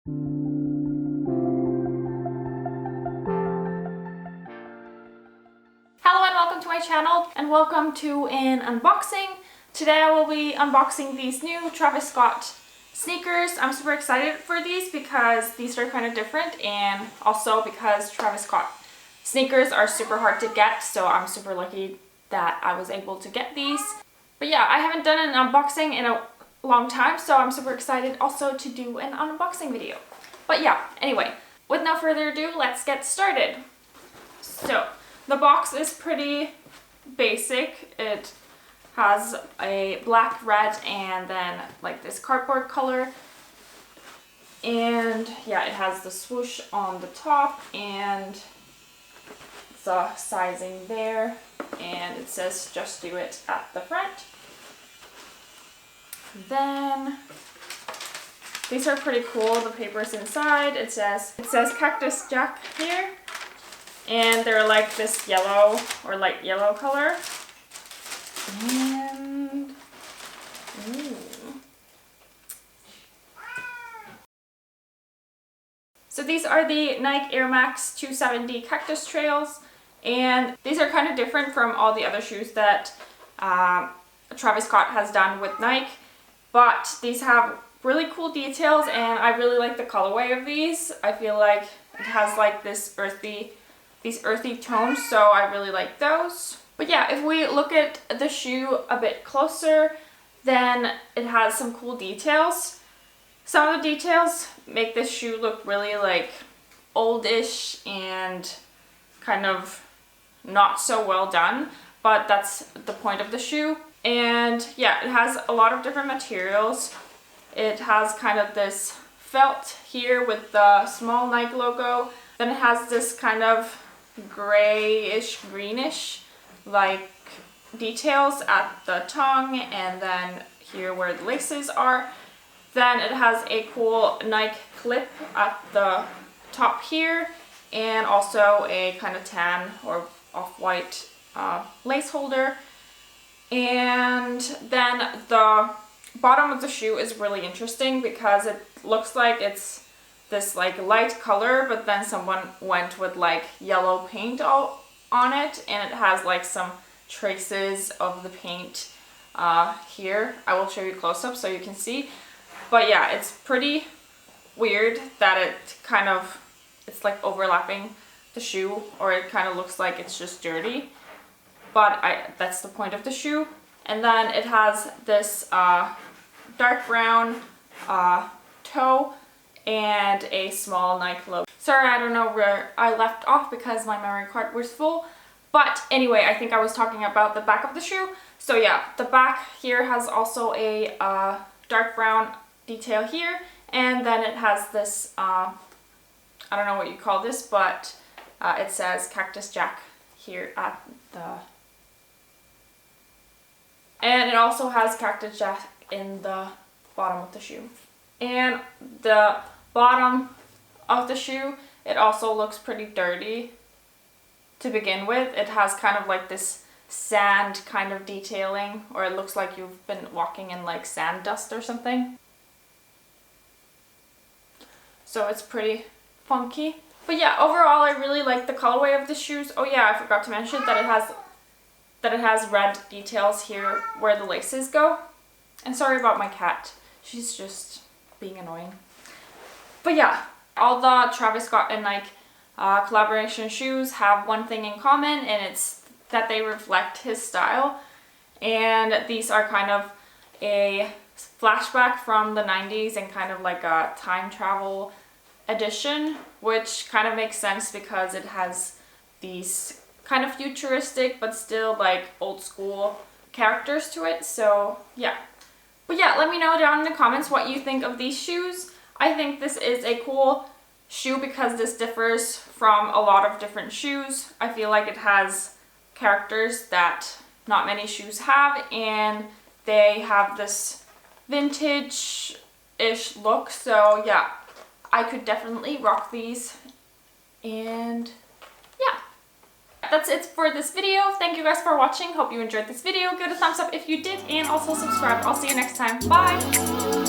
Hello and welcome to my channel and welcome to an unboxing. Today I will be unboxing these new Travis Scott sneakers. I'm super excited for these because these are kind of different, and also because Travis Scott sneakers are super hard to get, so I'm super lucky that I was able to get these. But yeah, I haven't done an unboxing in a long time, so I'm super excited also to do an unboxing video. But yeah, anyway, with no further ado, let's get started. So the box is pretty basic. It has a black, red, and then like this cardboard color. And yeah, it has the swoosh on the top and the sizing there. And it says just do it at the front. Then these are pretty cool. The paper's inside. It says Cactus Jack here. And they're like this yellow or light yellow color. And so these are the Nike Air Max 270 Cactus Trails, and these are kind of different from all the other shoes that Travis Scott has done with Nike, but these have really cool details and I really like the colorway of these. I feel like it has like these earthy tones, so I really like those. But yeah, if we look at the shoe a bit closer, then it has some cool details. Some of the details make this shoe look really like oldish and kind of not so well done, but that's the point of the shoe. And yeah, it has a lot of different materials. It has kind of this felt here with the small Nike logo. Then it has this kind of grayish, greenish like details at the tongue, and then here where the laces are. Then it has a cool Nike clip at the top here, and also a kind of tan or off-white lace holder. And then the bottom of the shoe is really interesting because it looks like it's this like light color, but then someone went with like yellow paint all on it, and it has like some traces of the paint here. I will show you close up so you can see. But yeah, it's pretty weird that it's like overlapping the shoe, or it kind of looks like it's just dirty, but that's the point of the shoe. And then it has this dark brown toe and a small Nike logo. Sorry, I don't know where I left off because my memory card was full. But anyway, I think I was talking about the back of the shoe. So yeah, the back here has also a dark brown detail here. And then it has this, I don't know what you call this, but it says Cactus Jack here at the... And it also has Cactus Jack in the bottom of the shoe. And the bottom of the shoe, it also looks pretty dirty to begin with. It has kind of like this sand kind of detailing, or it looks like you've been walking in like sand dust or something. So it's pretty funky. But yeah, overall I really like the colorway of the shoes. Oh yeah, I forgot to mention that it has red details here where the laces go. And sorry about my cat. She's just being annoying. But yeah, all the Travis Scott and Nike collaboration shoes have one thing in common, and it's that they reflect his style. And these are kind of a flashback from the 90s and kind of like a time travel edition, which kind of makes sense because it has these kind of futuristic but still like old school characters to it. So yeah. But yeah, let me know down in the comments what you think of these shoes. I think this is a cool shoe because this differs from a lot of different shoes. I feel like it has characters that not many shoes have, and they have this vintage-ish look. So yeah, I could definitely rock these. And yeah, that's it for this video. Thank you guys for watching. Hope you enjoyed this video. Give it a thumbs up if you did, and also subscribe. I'll see you next time. Bye!